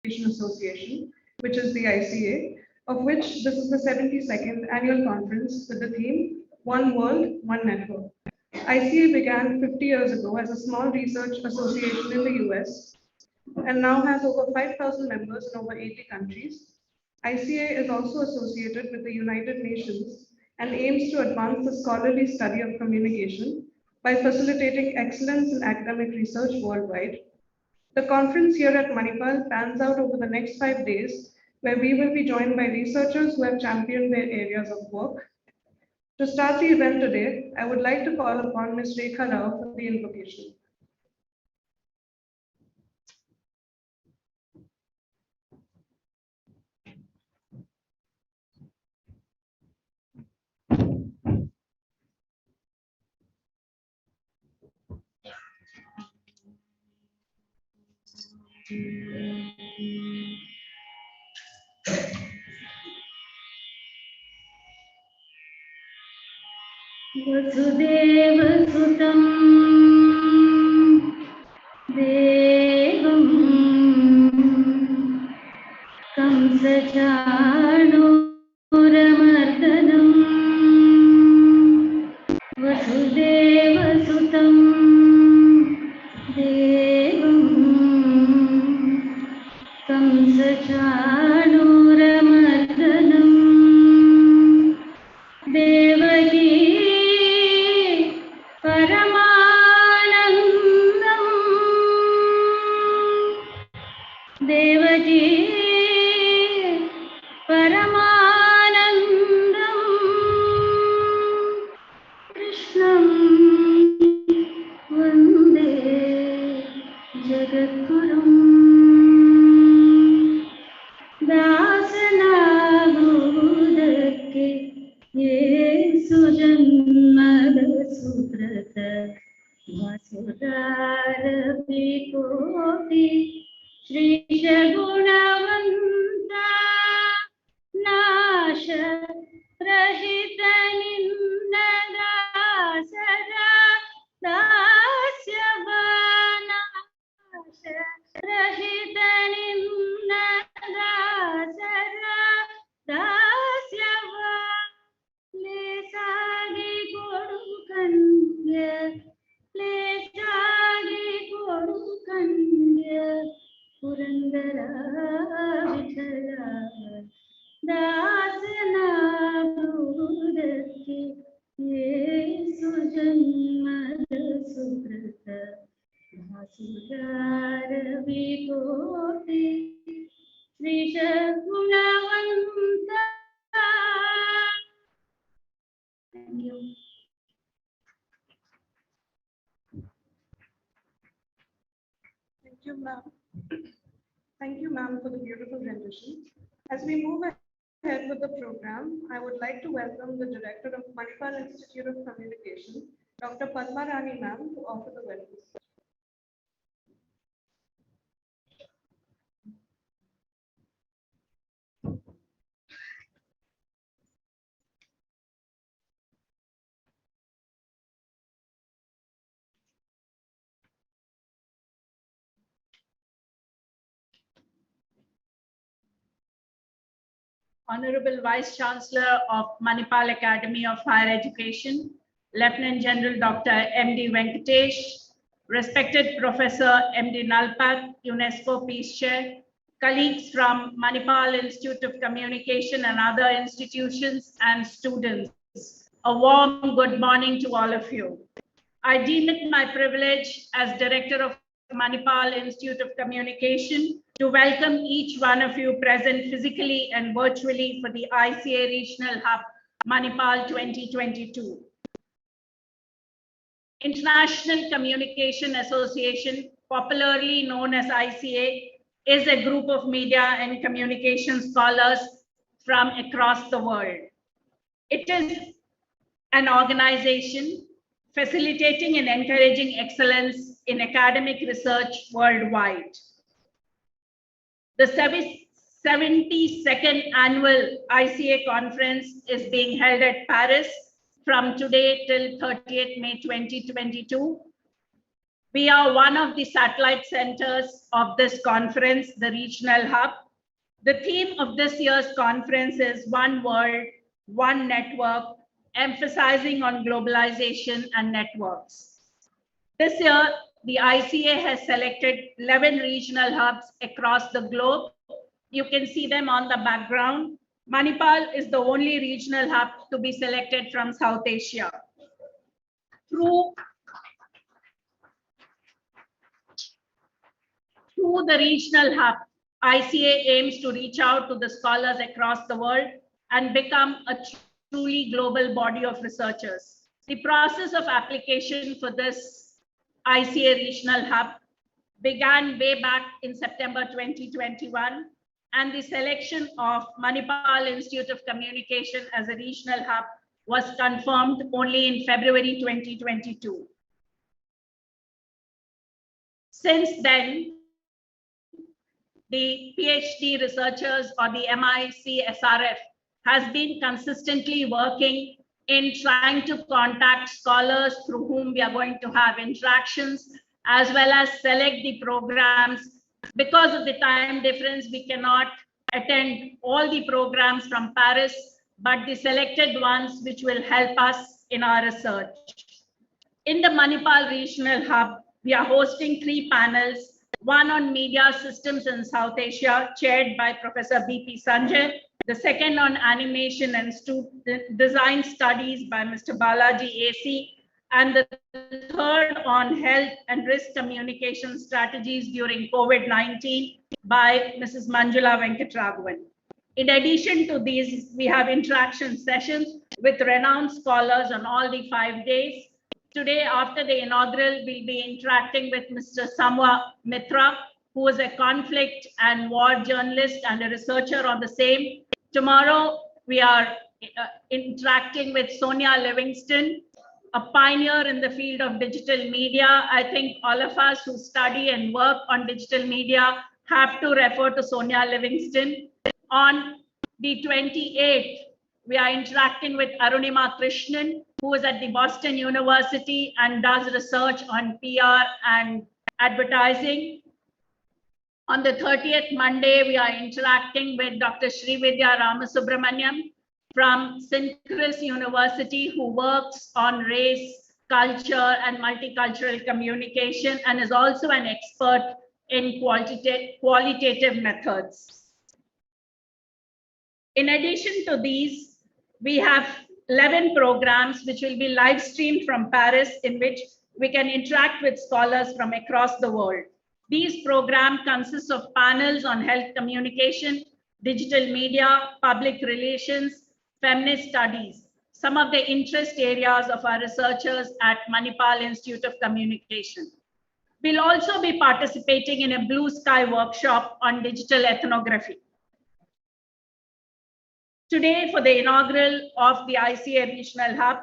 Association, which is the ICA, of which this is the 72nd annual conference with the theme One World, One Network. ICA began 50 years ago as a small research association in the US and now has over 5,000 members in over 80 countries. ICA is also associated with the United Nations and aims to advance the scholarly study of communication by facilitating excellence in academic research worldwide. The conference here at Manipal pans out over the next 5 days, where we will be joined by researchers who have championed their areas of work. To start the event today, I would like to call upon Ms. Rekha Rao for the invocation. Vasudeva Sutam Devam Kamsachanuramardhanam Vasudeva Sutam Devam Kamsachanuramardhanam Devaki Paramanandam Devaki Paramanandam Krishnam Vande Jagadgurum Dasanagudakke Yesu Janmada Subrata Vasudara Vikoti Shri Gunavanta Nasha Rahita Ninnadasara Dasyavana Rahita Ninnadasara Dasyavana Lesagi Kodukanya Lesagi Kodukanya Purandara Vithala Dasana Budaki Yesu Janmada Subrata Vasudara Vikoti Shri Gunavanta. Thank you. Thank you, ma'am. Thank you, ma'am, for the beautiful rendition. As we move ahead with the program, I would like to welcome the Director of Manipal Institute of Communication, Dr. Padma Rani, ma'am, to offer the welcome. Honorable Vice Chancellor of Manipal Academy of Higher Education, Lieutenant General Dr. M.D. Venkatesh, respected Professor M.D. Nalpat, UNESCO Peace Chair, colleagues from Manipal Institute of Communication and other institutions, and students, a warm good morning to all of you. I deem it my privilege as Director of Manipal Institute of Communication to welcome each one of you present physically and virtually for the ICA Regional Hub Manipal 2022. International Communication Association, popularly known as ICA, is a group of media and communication scholars from across the world. It is an organization facilitating and encouraging excellence in academic research worldwide. The 72nd annual ICA conference is being held at Paris from today till 30th May 2022. We are one of the satellite centers of this conference, the Regional Hub. The theme of this year's conference is One World, One Network, emphasizing on globalization and networks. This year, the ICA has selected 11 regional hubs across the globe. You can see them on the background. Manipal is the only regional hub to be selected from South Asia. Through the regional hub, ICA aims to reach out to the scholars across the world and become a truly global body of researchers. The process of application for this ICA regional hub began way back in September 2021, and the selection of Manipal Institute of Communication as a regional hub was confirmed only in February 2022. Since then, the PhD researchers or the MIC SRF has been consistently working in trying to contact scholars through whom we are going to have interactions, as well as select the programs. Because of the time difference, we cannot attend all the programs from Paris, but the selected ones which will help us in our research. In the Manipal Regional Hub, we are hosting 3 panels, one on media systems in South Asia, chaired by Professor B.P. Sanjay, the second on animation and design studies by Mr. Balaji AC, and the third on health and risk communication strategies during COVID-19 by Mrs. Manjula Venkatraghavan. In addition to these, we have interaction sessions with renowned scholars on all the 5 days. Today, after the inaugural, we'll be interacting with Mr. Samwa Mitra, who is a conflict and war journalist and a researcher on the same. Tomorrow, we are interacting with Sonia Livingston, a pioneer in the field of digital media. I think all of us who study and work on digital media have to refer to Sonia Livingston. On the 28th, we are interacting with Arunima Krishnan, who is at the Boston University and does research on PR and advertising. On the 30th Monday, we are interacting with Dr. Srividya Ramasubramaniam from Synchronous University, who works on race, culture, and multicultural communication, and is also an expert in qualitative methods. In addition to these, we have 11 programs which will be live streamed from Paris, in which we can interact with scholars from across the world. These programs consist of panels on health communication, digital media, public relations, feminist studies, some of the interest areas of our researchers at Manipal Institute of Communication. We'll also be participating in a Blue Sky workshop on digital ethnography. Today, for the inaugural of the ICA Regional Hub,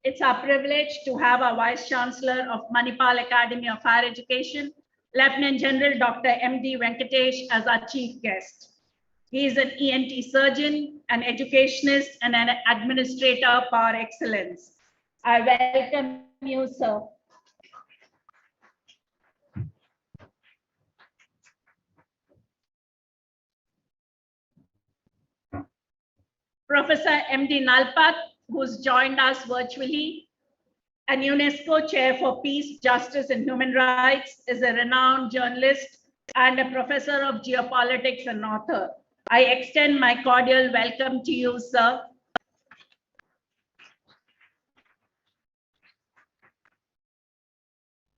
it's our privilege to have our Vice Chancellor of Manipal Academy of Higher Education, Lieutenant General Dr. M.D. Venkatesh, as our chief guest. He is an ENT surgeon, an educationist, and an administrator par excellence. I welcome you, sir. Professor M.D. Nalpat, who's joined us virtually, an UNESCO Chair for Peace, Justice, and Human Rights, is a renowned journalist and a professor of geopolitics and author. I extend my cordial welcome to you, sir.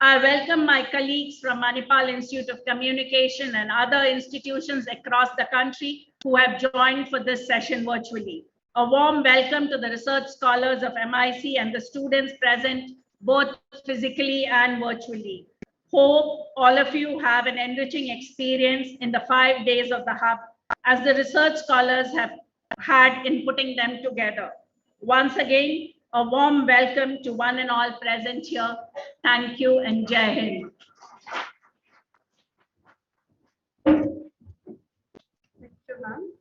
I welcome my colleagues from Manipal Institute of Communication and other institutions across the country who have joined for this session virtually. A warm welcome to the research scholars of MIC and the students present both physically and virtually. Hope all of you have an enriching experience in the 5 days of the hub, as the research scholars have had in putting them together. Once again, a warm welcome to one and all present here. Thank you and Jai Hind. Thank you, ma'am.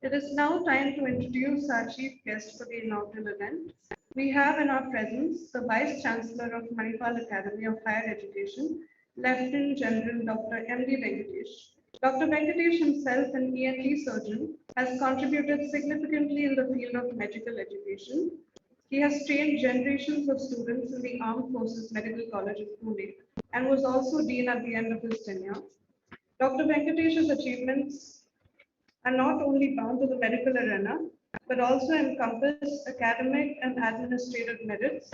It is now time to introduce our chief guest for the inaugural event, We have in our presence the Vice Chancellor of Manipal Academy of Higher Education, Lieutenant General Dr. M.D. Venkatesh. Dr. Venkatesh himself, an ENT surgeon, has contributed significantly in the field of medical education. He has trained generations of students in the Armed Forces Medical College of Pune and was also dean at the end of his tenure. Dr. Venkatesh's achievements are not only bound to the medical arena, but also encompass academic and administrative merits,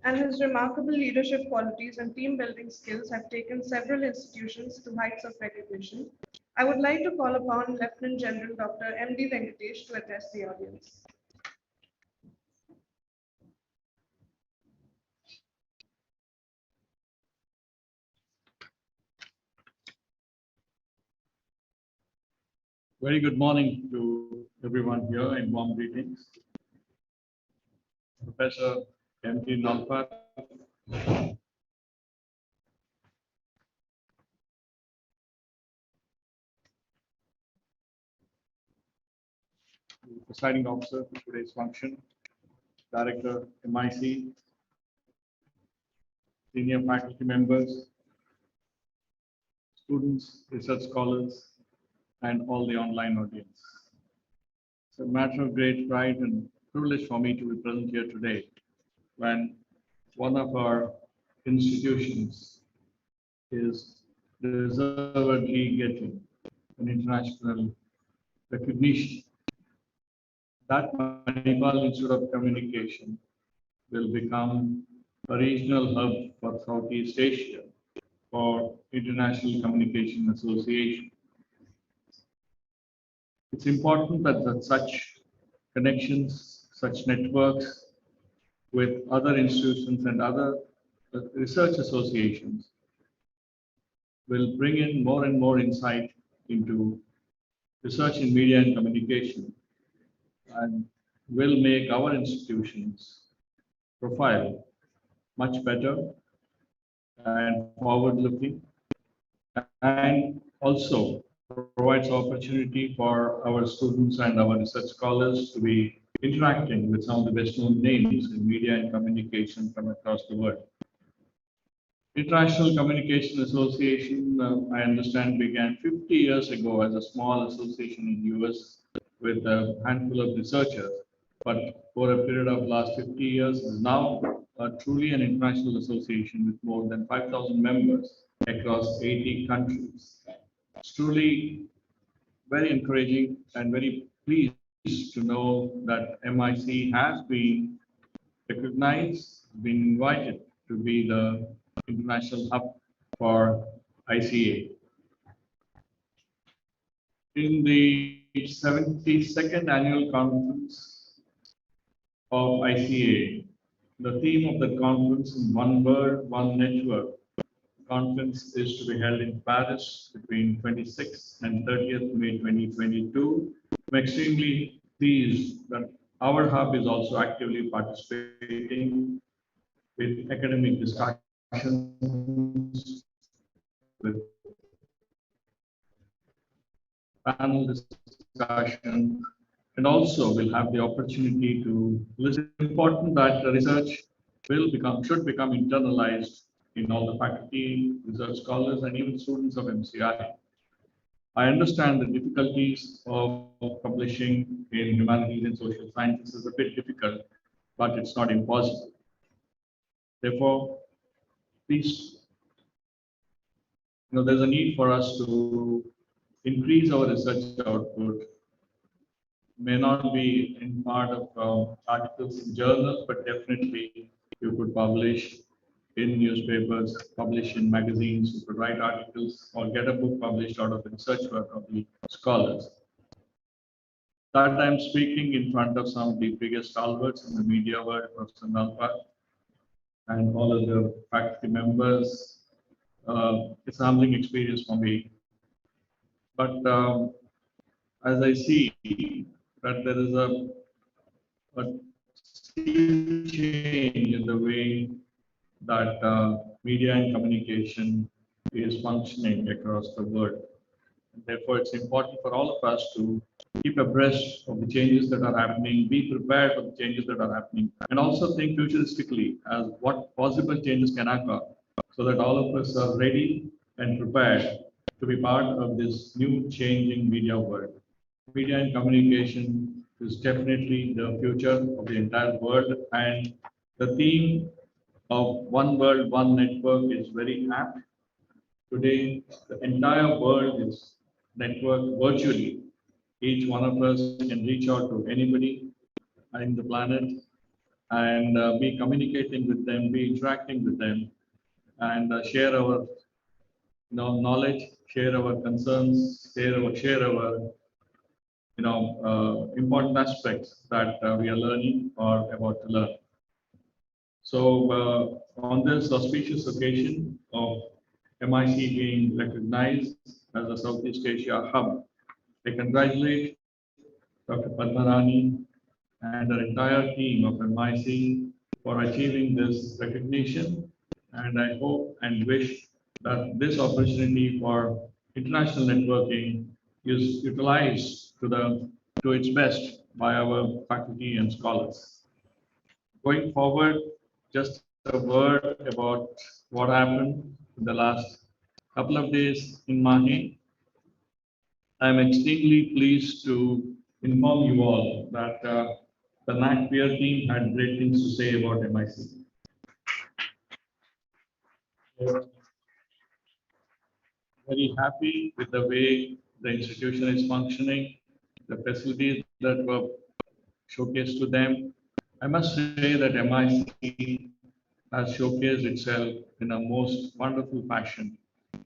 and his remarkable leadership qualities and team building skills have taken several institutions to heights of recognition. I would like to call upon Lieutenant General Dr. M.D. Venkatesh to address the audience. Very good morning to everyone here and warm greetings. Professor M.D. Nalpat, the presiding officer for today's function, Director MIC, senior faculty members, students, research scholars, and all the online audience. It's a matter of great pride and privilege for me to be present here today when one of our institutions is deservedly getting an international recognition. That Manipal Institute of Communication will become a regional hub for Southeast Asia for International Communication Association. It's important that such connections, such networks with other institutions and other research associations will bring in more and more insight into research in media and communication and will make our institutions profile much better and forward-looking, and also provides opportunity for our students and our research scholars to be interacting with some of the best-known names in media and communication from across the world. International Communication Association, I understand, began 50 years ago as a small association in the US with a handful of researchers, but for a period of last 50 years is now truly an international association with more than 5,000 members across 80 countries. It's truly very encouraging and very pleased to know that MIC has been recognized, been invited to be the international hub for ICA. In the 72nd annual conference of ICA, the theme of the conference is One World, One Network. Conference is to be held in Paris between 26th and 30th May 2022. I'm extremely pleased that our hub is also actively participating with academic discussions, with panel discussion, and also we'll have the opportunity to listen. It's important that the research should become internalized in all the faculty, research scholars, and even students of MCI. I understand the difficulties of publishing in humanities and social sciences is a bit difficult, but it's not impossible. Therefore, please, there's a need for us to increase our research output. May not be in part of articles in journals, but definitely you could publish in newspapers, publish in magazines, you could write articles, or get a book published out of the research work of the scholars. That I'm speaking in front of some of the biggest stalwarts in the media world, Professor Nalpat, and all of the faculty members. It's a humbling experience for me. But as I see that there is a change in the way that media and communication is functioning across the world. Therefore, it's important for all of us to keep abreast of the changes that are happening, be prepared for the changes that are happening, and also think futuristically as what possible changes can occur, so that all of us are ready and prepared to be part of this new changing media world. Media and communication is definitely the future of the entire world, and the theme of one world, one network is very apt. Today, the entire world is networked virtually. Each one of us can reach out to anybody in the planet and be communicating with them, be interacting with them, and share our knowledge, share our concerns, share our important aspects that we are learning or about to learn. So on this auspicious occasion of MIC being recognized as a Southeast Asia hub, I congratulate Dr. Padmarani and our entire team of MIC for achieving this recognition. And I hope and wish that this opportunity for international networking is utilized to its best by our faculty and scholars. Going forward, just a word about what happened in the last couple of days in Mahi. I'm extremely pleased to inform you all that the NAC peer team had great things to say about MIC. We're very happy with the way the institution is functioning, the facilities that were showcased to them. I must say that MIC has showcased itself in a most wonderful fashion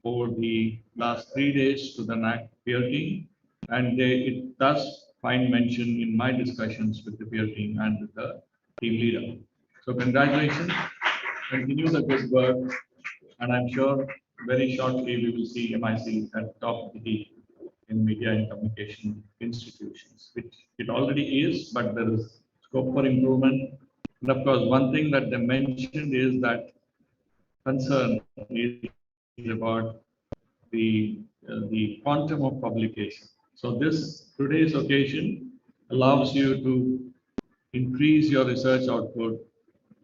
over the last 3 days to the NAC peer team, and it does find mention in my discussions with the peer team and with the team leader. So congratulations, continue the good work, and I'm sure very shortly we will see MIC at the top of the heap in media and communication institutions, which it already is, but there is scope for improvement. And of course, one thing that they mentioned is that concern is about the quantum of publication. So this today's occasion allows you to increase your research output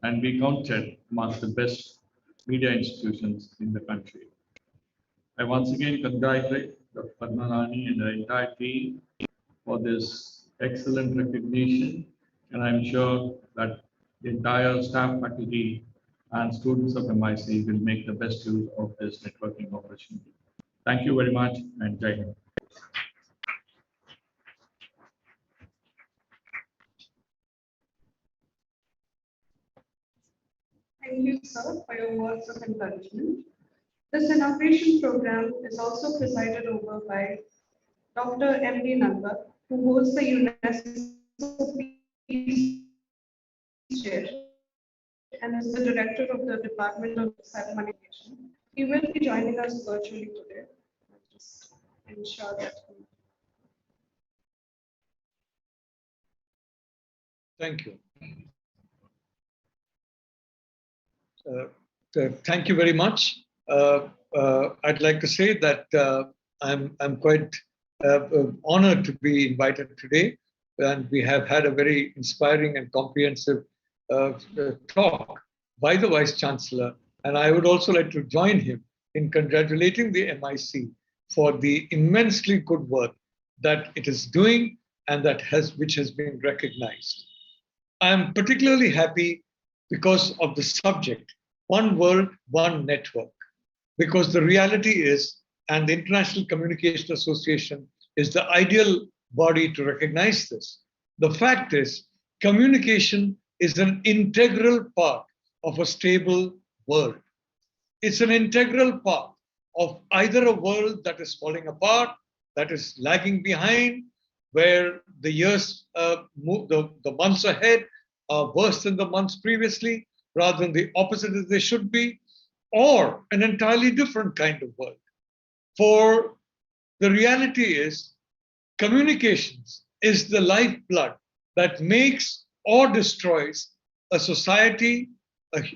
and be counted amongst the best media institutions in the country. I once again congratulate Dr. Padmarani and the entire team for this excellent recognition, and I'm sure that the entire staff, faculty, and students of MIC will make the best use of this networking opportunity. Thank you very much, and Jai Hind. Thank you, sir, for your words of encouragement. This inauguration program is also presided over by Dr. M.D. Nalpat, who holds the UNESCO Peace Chair and is the director of the Department of Manipal-Inaugural. He will be joining us virtually today. I'll just ensure that. Thank you. Thank you very much. I'd like to say that I'm quite honored to be invited today, and we have had a very inspiring and comprehensive talk by the Vice Chancellor, and I would also like to join him in congratulating the MIC for the immensely good work that it is doing and which has been recognized. I am particularly happy because of the subject, One World, One Network, because the reality is, and the International Communication Association is the ideal body to recognize this. The fact is, communication is an integral part of a stable world. It's an integral part of either a world that is falling apart, that is lagging behind, where the years move, the months ahead are worse than the months previously, rather than the opposite as they should be, or an entirely different kind of world. For the reality is, communications is the lifeblood that makes or destroys a society, and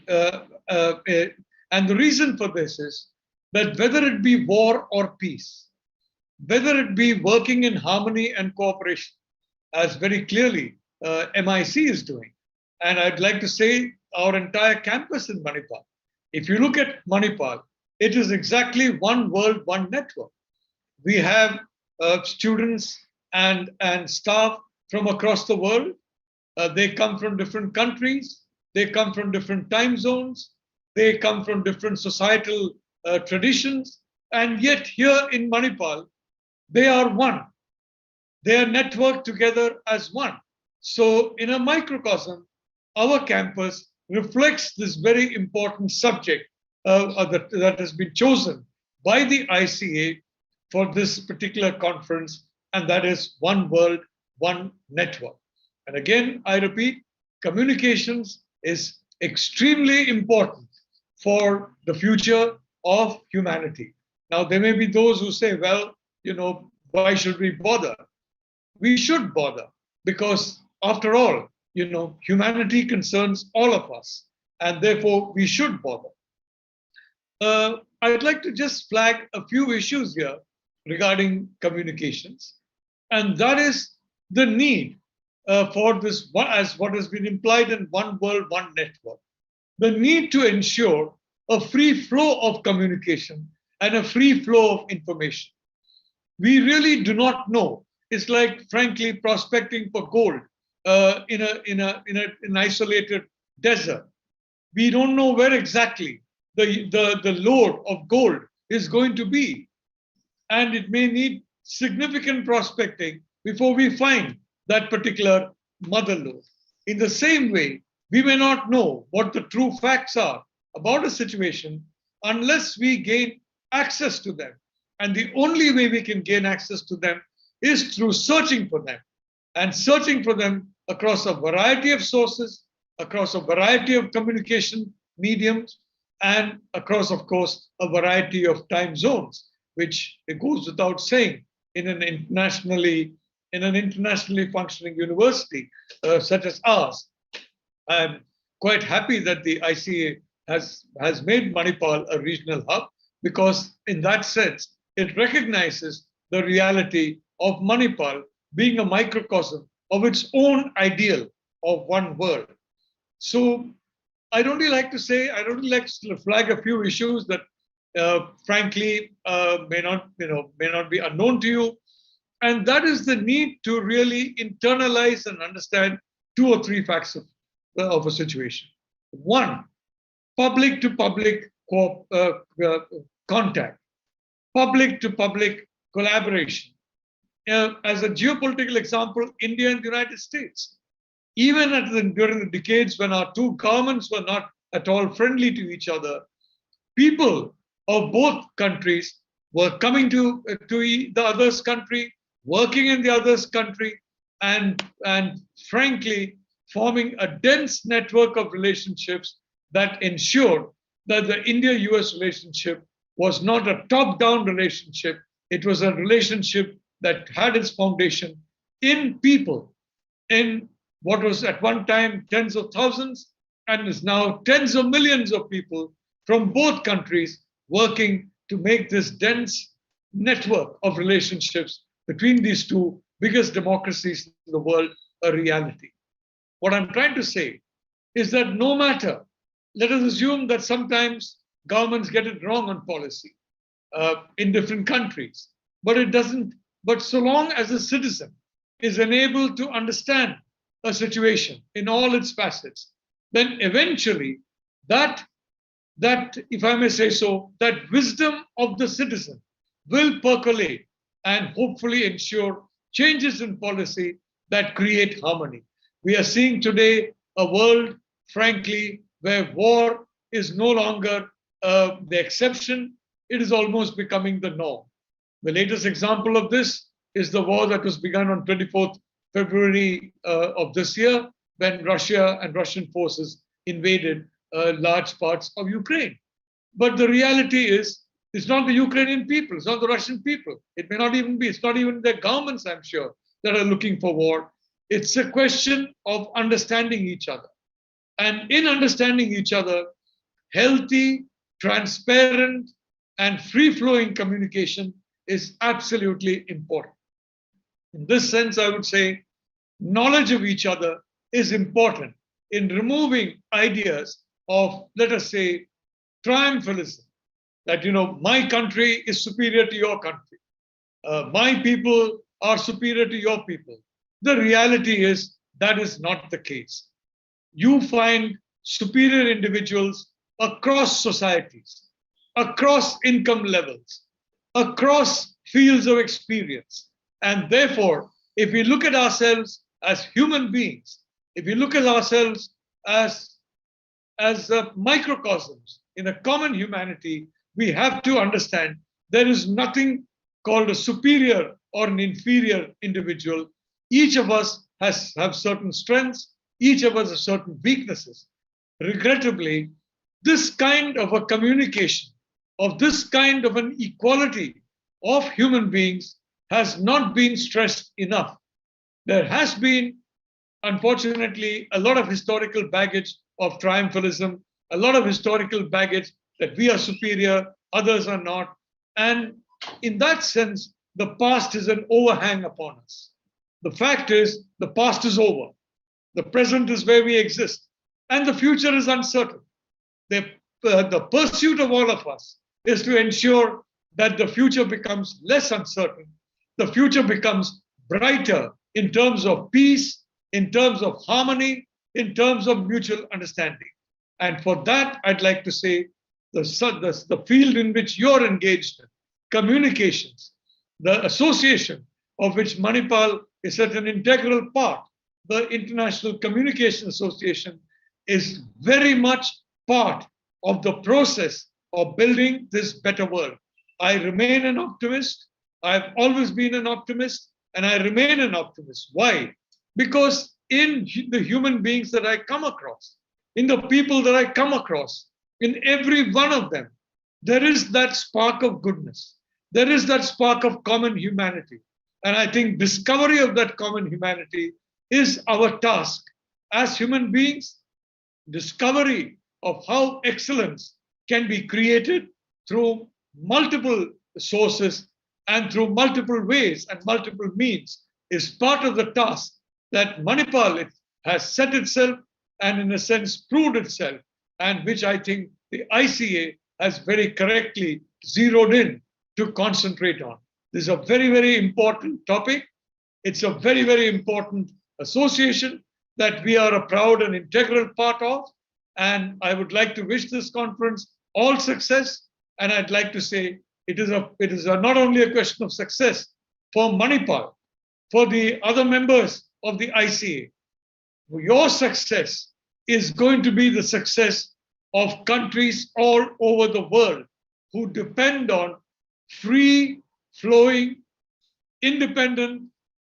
the reason for this is that whether it be war or peace, whether it be working in harmony and cooperation, as very clearly MIC is doing. And I'd like to say our entire campus in Manipal. If you look at Manipal, it is exactly one world, one network. We have students and staff from across the world. They come from different countries. They come from different time zones. They come from different societal traditions. And yet here in Manipal, they are one. They are networked together as one. So in a microcosm, our campus reflects this very important subject that has been chosen by the ICA for this particular conference, and that is One World, One Network. And again, I repeat, communications is extremely important for the future of humanity. Now, there may be those who say, well, why should we bother? We should bother because, after all, humanity concerns all of us, and therefore we should bother. I'd like to just flag a few issues here regarding communications, and that is the need for this, as what has been implied in One World, One Network, the need to ensure a free flow of communication and a free flow of information. We really do not know. It's like, frankly, prospecting for gold in an isolated desert. We don't know where exactly the lode of gold is going to be. And it may need significant prospecting before we find that particular mother lode. In the same way, we may not know what the true facts are about a situation unless we gain access to them. And the only way we can gain access to them is through searching for them, and searching for them across a variety of sources, across a variety of communication mediums, and across, of course, a variety of time zones, which it goes without saying in an internationally functioning university such as ours. I'm quite happy that the ICA has made Manipal a regional hub, because in that sense, it recognizes the reality of Manipal being a microcosm of its own ideal of one world. So I don't really like to flag a few issues that frankly may not be unknown to you. And that is the need to really internalize and understand two or three facts of a situation. One, public to public contact, public to public collaboration. As a geopolitical example, India and the United States. Even during the decades when our two governments were not at all friendly to each other, people of both countries were coming to the other's country, working in the other's country, and frankly, forming a dense network of relationships that ensured that the India-US relationship was not a top-down relationship. It was a relationship that had its foundation in people, in what was at one time tens of thousands and is now tens of millions of people from both countries working to make this dense network of relationships between these two biggest democracies in the world a reality. What I'm trying to say is that no matter, let us assume that sometimes governments get it wrong on policy in different countries, but it doesn't. But so long as a citizen is enabled to understand a situation in all its facets, then eventually that, if I may say so, that wisdom of the citizen will percolate and hopefully ensure changes in policy that create harmony. We are seeing today a world, frankly, where war is no longer the exception. It is almost becoming the norm. The latest example of this is the war that was begun on 24th February of this year, when Russia and Russian forces invaded large parts of Ukraine. But the reality is, it's not the Ukrainian people, it's not the Russian people. It may not even be, it's not even their governments, I'm sure, that are looking for war. It's a question of understanding each other. And in understanding each other, healthy, transparent, and free-flowing communication is absolutely important. In this sense, I would say knowledge of each other is important in removing ideas of, let us say, triumphalism, that, my country is superior to your country. My people are superior to your people. The reality is that is not the case. You find superior individuals across societies, across income levels, across fields of experience. And therefore, if we look at ourselves as human beings, if we look at ourselves as microcosms in a common humanity, we have to understand there is nothing called a superior or an inferior individual. Each of us have certain strengths, each of us has certain weaknesses. Regrettably, this kind of a communication, of this kind of an equality of human beings has not been stressed enough. There has been, unfortunately, a lot of historical baggage of triumphalism, a lot of historical baggage that we are superior, others are not. And in that sense, the past is an overhang upon us. The fact is, the past is over. The present is where we exist, and the future is uncertain. The pursuit of all of us is to ensure that the future becomes less uncertain, the future becomes brighter in terms of peace, in terms of harmony, in terms of mutual understanding. And for that, I'd like to say the field in which you're engaged in, communications, the association of which Manipal is such an integral part, the International Communication Association, is very much part of the process of building this better world. I remain an optimist. I've always been an optimist, and I remain an optimist. Why? Because in the human beings that I come across, in the people that I come across, in every one of them, there is that spark of goodness. There is that spark of common humanity. And I think discovery of that common humanity is our task as human beings. Discovery of how excellence can be created through multiple sources and through multiple ways and multiple means is part of the task that Manipal has set itself and in a sense proved itself, and which I think the ICA has very correctly zeroed in to concentrate on. This is a very, very important topic. It's a very, very important association that we are a proud and integral part of. And I would like to wish this conference all success. And I'd like to say it is not only a question of success for Manipal, for the other members of the ICA. Your success is going to be the success of countries all over the world who depend on free flowing, independent,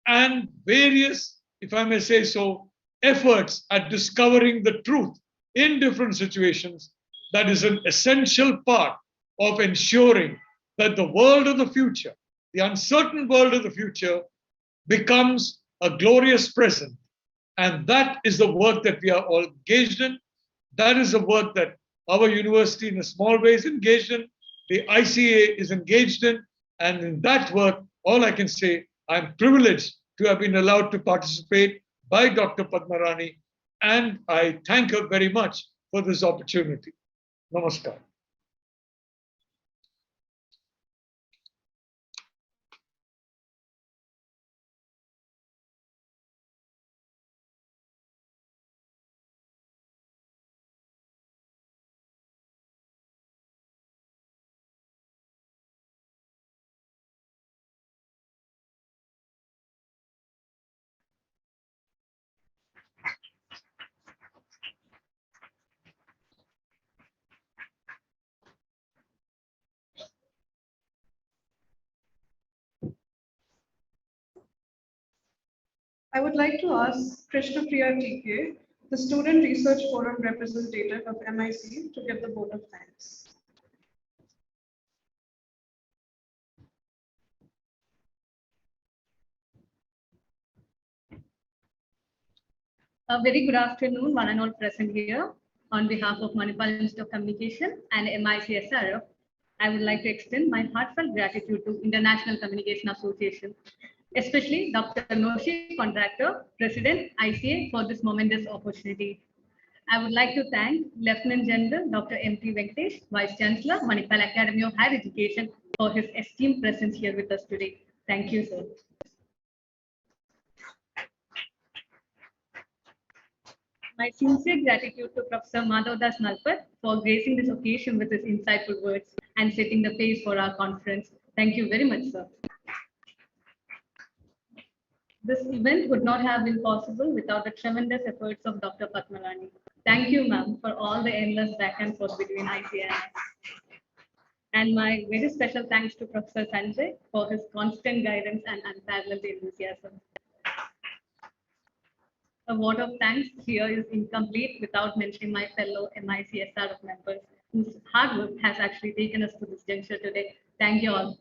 and various, if I may say so, efforts at discovering the truth in different situations. That is an essential part of ensuring that the world of the future, the uncertain world of the future, becomes a glorious present. And that is the work that we are all engaged in. That is the work that our university in a small way is engaged in. The ICA is engaged in. And in that work, all I can say, I'm privileged to have been allowed to participate by Dr. Padmarani. And I thank her very much for this opportunity. Namaskar. I would like to ask Krishna Priya TK, the Student Research Forum representative of MIC, to give the vote of thanks. A very good afternoon, one and all present here. On behalf of Manipal Institute of Communication and MICSRF, I would like to extend my heartfelt gratitude to International Communication Association, especially Dr. Noshi Contractor, President, ICA, for this momentous opportunity. I would like to thank Lieutenant General Dr. M.T. Venkatesh, Vice Chancellor, Manipal Academy of Higher Education, for his esteemed presence here with us today. Thank you, sir. My sincere gratitude to Professor Madhavdas Nalpat for gracing this occasion with his insightful words and setting the pace for our conference. Thank you very much, sir. This event would not have been possible without the tremendous efforts of Dr. Padmalani. Thank you, ma'am, for all the endless back and forth between ICA and us. And my very special thanks to Professor Sanjay for his constant guidance and unparalleled enthusiasm. A word of thanks here is incomplete without mentioning my fellow MICSR members whose hard work has actually taken us to this juncture today. Thank you all.